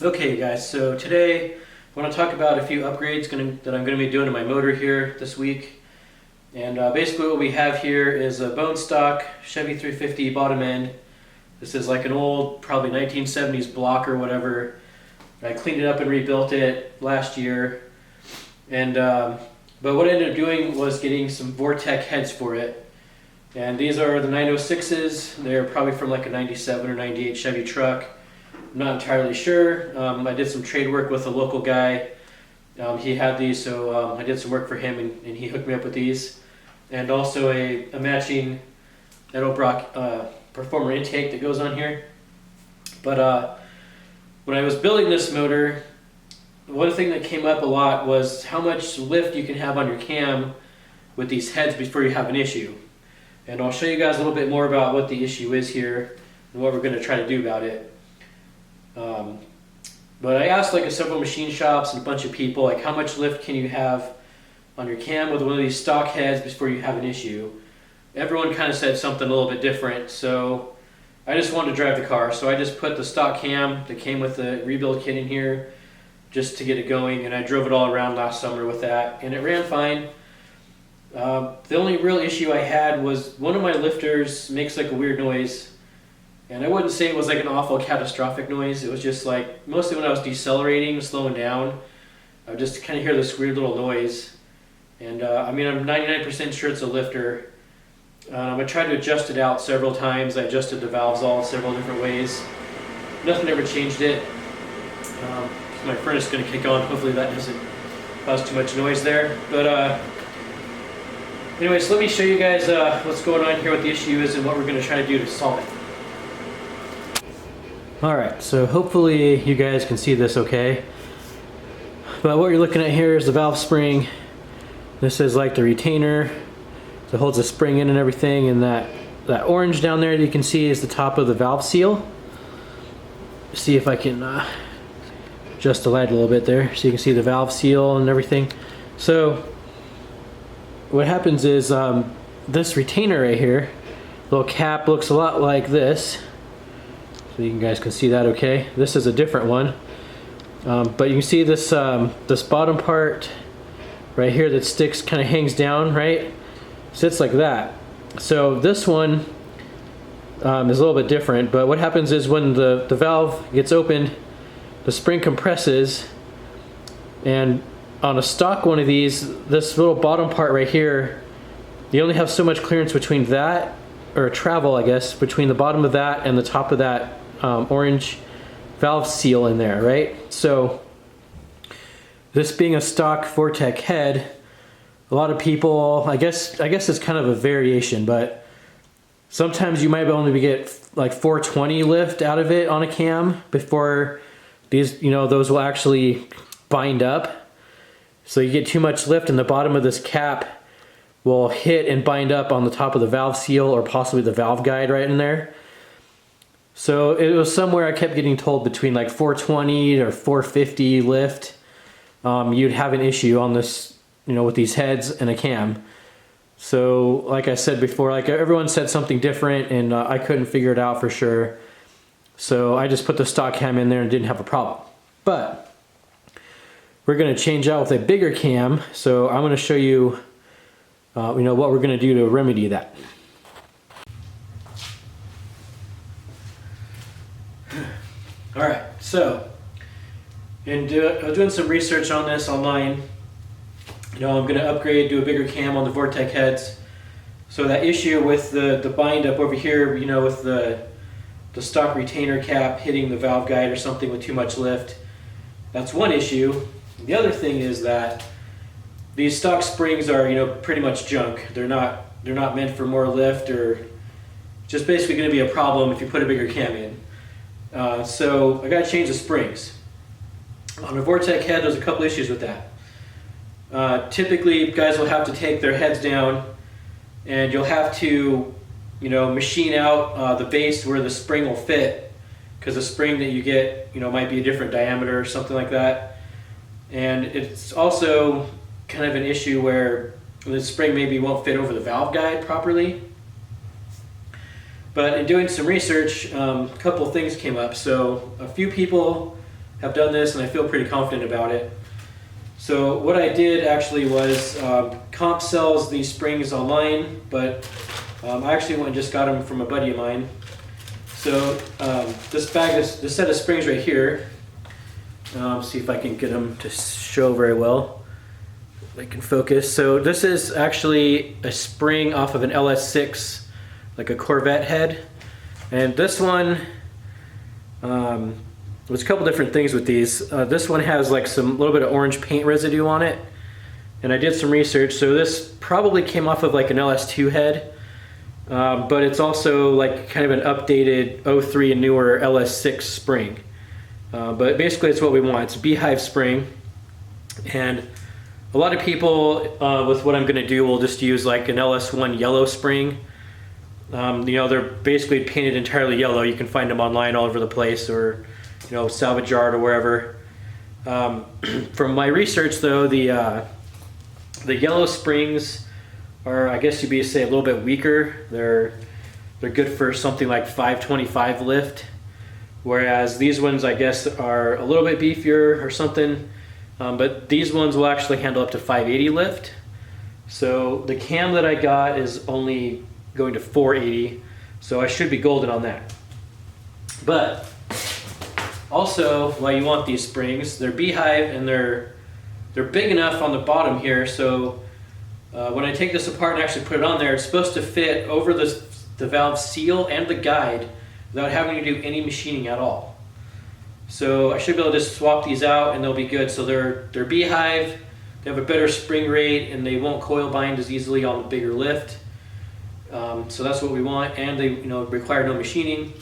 Okay guys, so today I want to talk about a few upgrades that I'm going to be doing to my motor here this week. And basically what we have here is a bone stock Chevy 350 bottom end. This is like an old, probably 1970s block or whatever. I cleaned it up and rebuilt it last year. And but what I ended up doing was getting some vortec heads for it. And these are the 906s. They're probably from like a 97 or 98 Chevy truck. I'm not entirely sure. I did some trade work with a local guy. He had these, so I did some work for him, and he hooked me up with these. And also a matching Edelbrock Performer intake that goes on here. But when I was building this motor, one thing that came up a lot was how much lift you can have on your cam with these heads before you have an issue. And I'll show you guys a little bit more about what the issue is here and what we're going to try to do about it. But I asked like several machine shops and a bunch of people, like, how much lift can you have on your cam with one of these stock heads before you have an issue? Everyone kind of said something a little bit different, so I just wanted to drive the car. So I just put the stock cam that came with the rebuild kit in here just to get it going, and I drove it all around last summer with that, and it ran fine. The only real issue I had was one of my lifters makes like a weird noise. And I wouldn't say it was like an awful catastrophic noise. It was just like, mostly when I was decelerating, slowing down, I would just kind of hear this weird little noise. And I mean, I'm 99% sure it's a lifter. I tried to adjust it out several times. I adjusted the valves all several different ways. Nothing ever changed it. My furnace is going to kick on. Hopefully that doesn't cause too much noise there. But anyways, let me show you guys what's going on here, what the issue is, and what we're going to try to do to solve it. Alright, so hopefully you guys can see this okay. But what you're looking at here is the valve spring. This is like the retainer that holds the spring in and everything, and that orange down there that you can see is the top of the valve seal. See if I can adjust the light a little bit there so you can see the valve seal and everything. So what happens is this retainer right here, little cap, looks a lot like this. So you guys can see that okay. This is a different one. But you can see this this bottom part right here that sticks, kind of hangs down, right? Sits like that. So this one is a little bit different, but what happens is when the valve gets opened, the spring compresses, and on a stock one of these, this little bottom part right here, you only have so much clearance between that, or travel I guess, between the bottom of that and the top of that orange valve seal in there, right? So this being a stock vortec head, a lot of people, I guess it's kind of a variation, but sometimes you might only get like 420 lift out of it on a cam before these, those will actually bind up. So you get too much lift and the bottom of this cap will hit and bind up on the top of the valve seal or possibly the valve guide right in there. So it was somewhere I kept getting told between like 420 or 450 lift, you'd have an issue on this, with these heads and a cam. So like I said before, like everyone said something different, and I couldn't figure it out for sure. So I just put the stock cam in there and didn't have a problem. But we're going to change out with a bigger cam. So I'm going to show you, what we're going to do to remedy that. Alright, so I was doing some research on this online. I'm going to upgrade, do a bigger cam on the vortec heads. So that issue with the bind up over here, with the stock retainer cap hitting the valve guide or something with too much lift, that's one issue. The other thing is that these stock springs are, pretty much junk. They're not meant for more lift, or just basically going to be a problem if you put a bigger cam in. So I got to change the springs. On a vortec head, there's a couple issues with that. Typically, guys will have to take their heads down, and you'll have to, machine out the base where the spring will fit, because the spring that you get, might be a different diameter or something like that. And it's also kind of an issue where the spring maybe won't fit over the valve guide properly. But in doing some research, a couple of things came up. So a few people have done this and I feel pretty confident about it. So what I did actually was, Comp sells these springs online, but I actually went and just got them from a buddy of mine. So this set of springs right here, see if I can get them to show very well. They can focus. So this is actually a spring off of an ls6, like a Corvette head. And this one, there's a couple different things with these. This one has like some little bit of orange paint residue on it. And I did some research, so this probably came off of like an ls2 head. But it's also like kind of an updated 03 and newer ls6 spring. But basically it's what we want. It's a beehive spring. And a lot of people with what I'm going to do will just use like an ls1 yellow spring. You know, they're basically painted entirely yellow. You can find them online all over the place, or you know, salvage yard or wherever. From my research though, the yellow springs are, I guess you'd be say, a little bit weaker. They're good for something like 525 lift, whereas these ones I guess are a little bit beefier or something. But these ones will actually handle up to 580 lift. So the cam that I got is only going to 480, so I should be golden on that. But also, why you want these springs, they're beehive and they're big enough on the bottom here, so when I take this apart and actually put it on there, it's supposed to fit over the valve seal and the guide without having to do any machining at all. So I should be able to just swap these out and they'll be good. So they're beehive, they have a better spring rate, and they won't coil bind as easily on the bigger lift. So that's what we want, and they require no machining.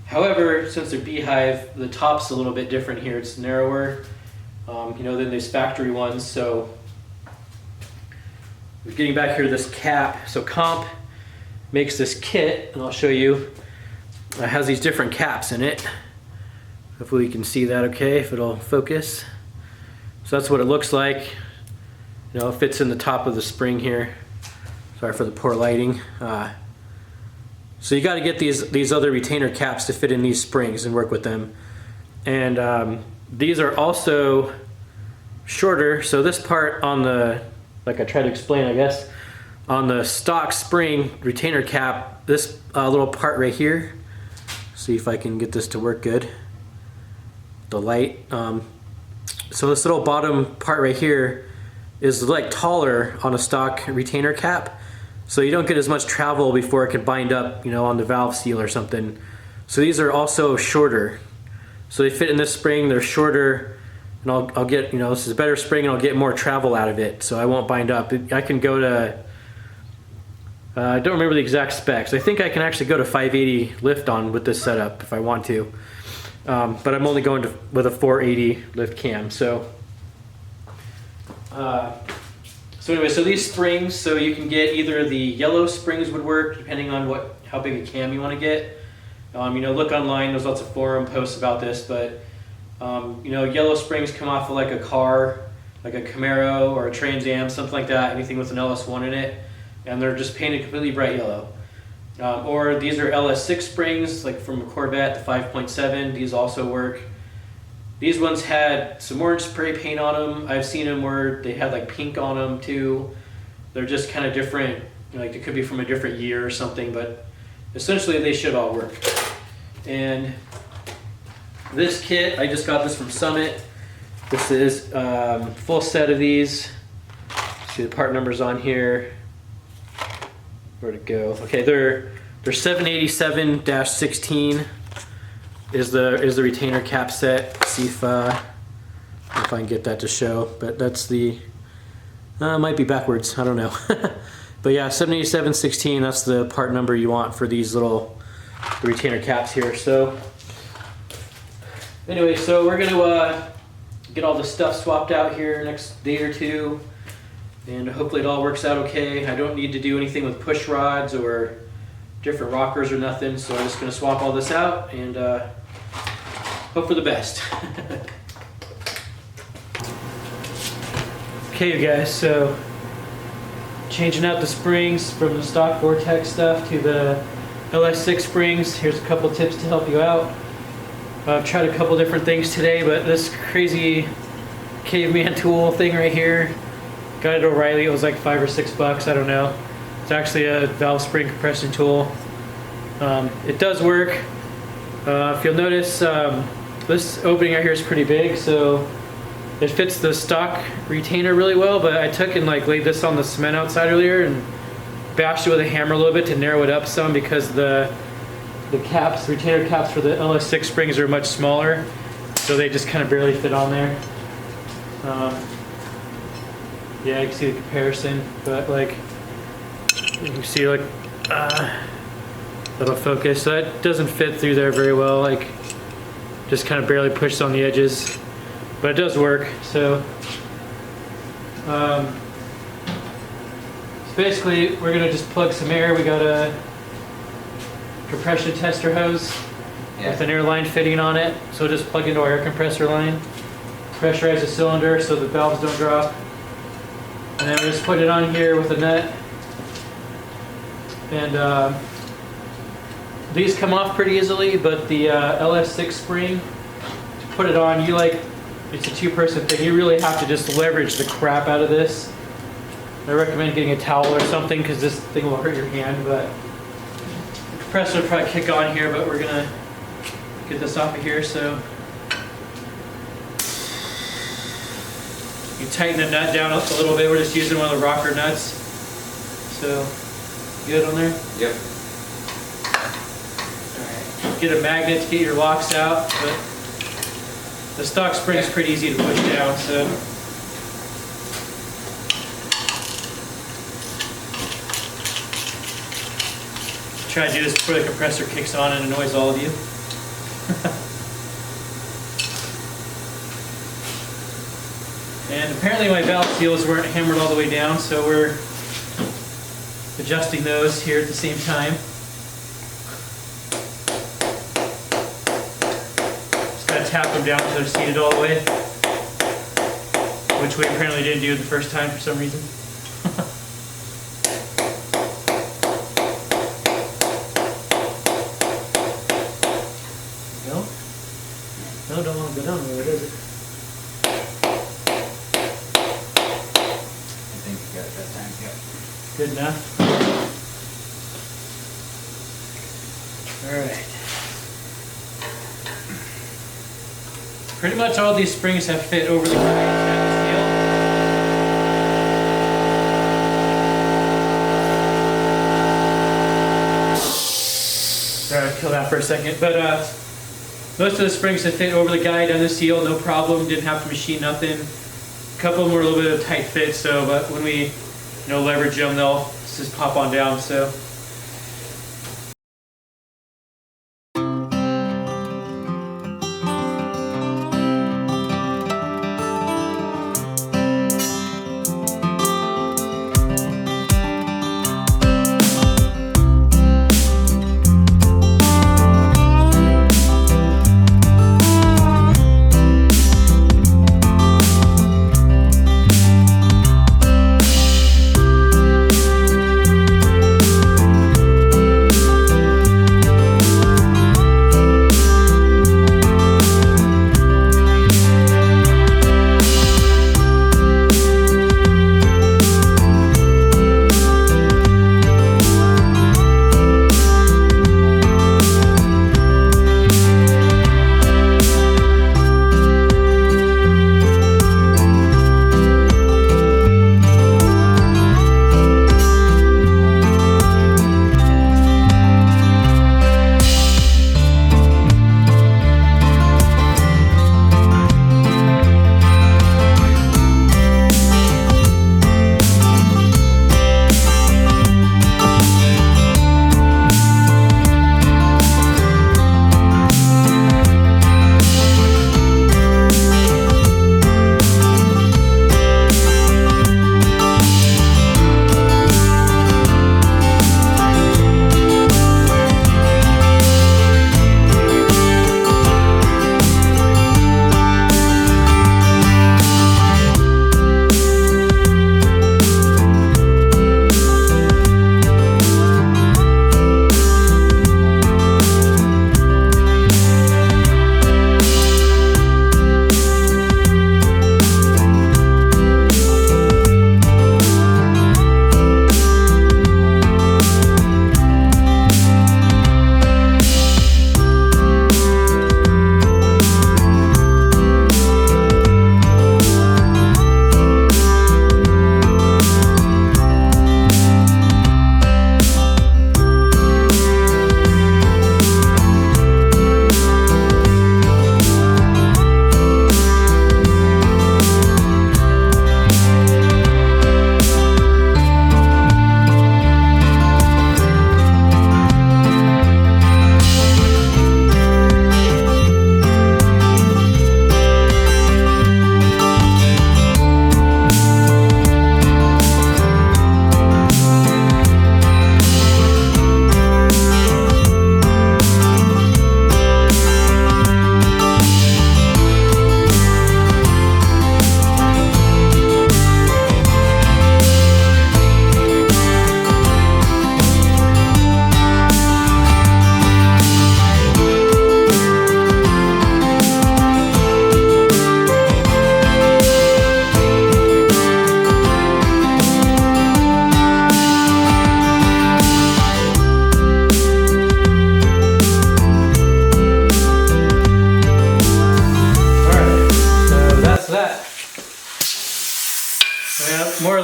However, since they're beehive, the top's a little bit different here. It's narrower, than these factory ones. So we're getting back here to this cap. So Comp makes this kit, and I'll show you. It has these different caps in it. Hopefully you can see that okay, if it'll focus. So that's what it looks like. It fits in the top of the spring here. Sorry for the poor lighting. So you got to get these other retainer caps to fit in these springs and work with them. And these are also shorter. So this part on the, like I tried to explain, I guess, on the stock spring retainer cap, this little part right here. See if I can get this to work good. The light. So this little bottom part right here is like taller on a stock retainer cap, so you don't get as much travel before it can bind up, on the valve seal or something. So these are also shorter, so they fit in this spring. They're shorter, and I'll get, this is a better spring, and I'll get more travel out of it, so I won't bind up. I can go to I don't remember the exact specs. I think I can actually go to 580 lift on with this setup if I want to. But I'm only going with a 480 lift cam. So anyway, so these springs, so you can get either the yellow springs would work depending on how big a cam you want to get. Look online. There's lots of forum posts about this, but yellow springs come off of like a car, like a Camaro or a Trans Am, something like that. Anything with an ls1 in it, and they're just painted completely bright yellow. Or these are ls6 springs, like from a Corvette, the 5.7. These also work. These ones had some orange spray paint on them. I've seen them where they had like pink on them too. They're just kind of different. Like it could be from a different year or something, but essentially they should all work. And this kit, I just got this from Summit. This is full set of these. See the part numbers on here. Where'd it go? Okay, they're 787-16 is the retainer cap set. See if I can get that to show, but that's the might be backwards. I don't know. But yeah, 787-16. That's the part number you want for these the retainer caps here. So anyway, so we're gonna get all the stuff swapped out here next day or two. And hopefully it all works out okay. I don't need to do anything with push rods or different rockers or nothing, so I'm just gonna swap all this out and hope for the best. Okay, you guys, so changing out the springs from the stock vortec stuff to the ls6 springs. Here's a couple tips to help you out. I've tried a couple different things today, but this crazy caveman tool thing right here, got it at O'Reilly. It was like $5 or $6, I don't know. It's actually a valve spring compression tool. It does work. If you'll notice, this opening right here is pretty big, so it fits the stock retainer really well, but I took and like laid this on the cement outside earlier and bashed it with a hammer a little bit to narrow it up some, because the caps, retainer caps for the ls6 springs are much smaller, so they just kind of barely fit on there. Yeah, you can see the comparison, but like you can see, like that'll focus. So that doesn't fit through there very well, like just kind of barely pushed on the edges, but it does work. So, basically we're gonna just plug some air. We got a compression tester hose with an air line fitting on it, so we'll just plug into our air compressor line, pressurize the cylinder so the valves don't drop, and then we just put it on here with a nut. And these come off pretty easily, but the ls6 spring, to put it on, it's a two-person thing. You really have to just leverage the crap out of this. I recommend getting a towel or something, because this thing will hurt your hand. But the compressor will probably kick on here, but we're gonna get this off of here. So you tighten the nut down a little bit. We're just using one of the rocker nuts. So good on there? Yep. Alright. Get a magnet to get your locks out, but the stock spring's pretty easy to push down, so. Try to do this before the compressor kicks on and annoys all of you. And apparently my valve seals weren't hammered all the way down, so we're adjusting those here at the same time. Just gotta tap them down until they're seated all the way, which we apparently didn't do the first time for some reason. No? No, don't want to go down there, does it? I think you got it that time, yep. Good enough. All right. Pretty much all these springs have fit over the stainless steel. Sorry, I'll kill that for a second. But most of the springs have fit over the guide on the seal, no problem. Didn't have to machine nothing. A couple of them were a little bit of a tight fit, so but when we leverage them, they'll just pop on down. So.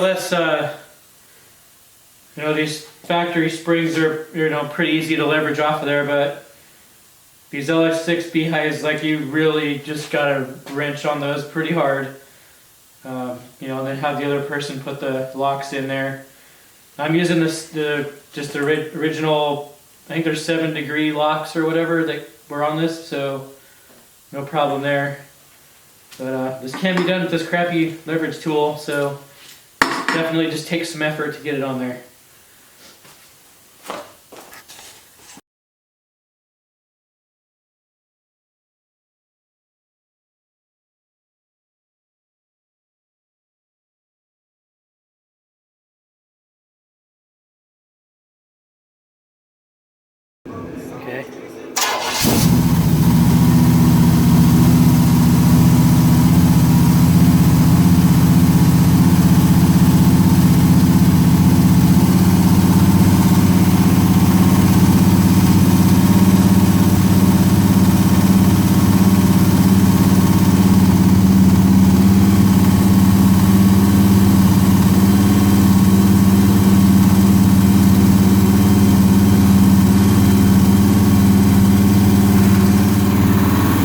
less, you know, these factory springs are, you know, pretty easy to leverage off of there, but these ls6 beehives, like, you really just gotta wrench on those pretty hard. You know, and then have the other person put the locks in there. I'm using just the original, I think there's 7-degree locks or whatever that were on this, so no problem there. But this can be done with this crappy leverage tool, so definitely just takes some effort to get it on there. Okay.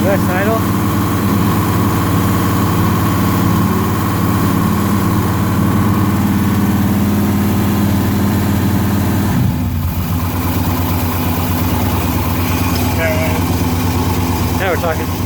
West idle. Now we're talking.